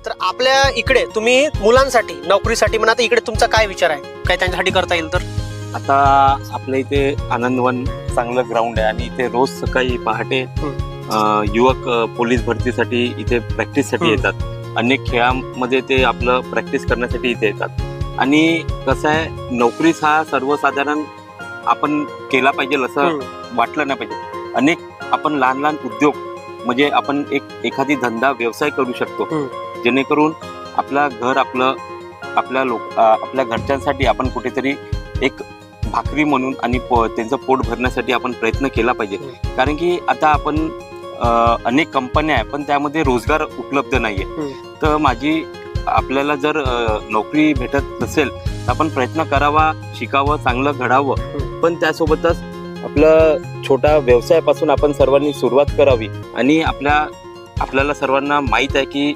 तर आपल्या इकडे तुम्ही मुलांसाठी नोकरीसाठी म्हणा, तर इकडे तुमचा काय विचार आहे, काय त्यांच्यासाठी करता येईल? तर आता आपल्या इथे आनंदवन चांगलं ग्राउंड आहे आणि इथे रोज सकाळी पहाटे युवक पोलीस भरतीसाठी इथे प्रॅक्टिससाठी येतात. अनेक खेळामध्ये ते आपलं प्रॅक्टिस करण्यासाठी इथे येतात. आणि कसं आहे, नोकरीच हा सर्वसाधारण आपण केला पाहिजे असं वाटलं नाही पाहिजे. अनेक आपण लहान लहान उद्योग म्हणजे आपण एखादी धंदा व्यवसाय करू शकतो, जेणेकरून आपलं घर आपल्या घरच्यांसाठी आपण कुठेतरी एक भाकरी म्हणून आणि त्यांचं पोट भरण्यासाठी आपण प्रयत्न केला पाहिजे. कारण की आता आपण अनेक कंपन्या आहे पण त्यामध्ये रोजगार उपलब्ध नाहीये. तर आपल्याला जर नोकरी भेटत नसेल तर आपण प्रयत्न करावा, शिकावं, चांगलं घडावं. पण त्यासोबतच आपलं छोटा व्यवसायापासून आपण सर्वांनी सुरुवात करावी. आणि आपल्याला सर्वांना माहीत आहे की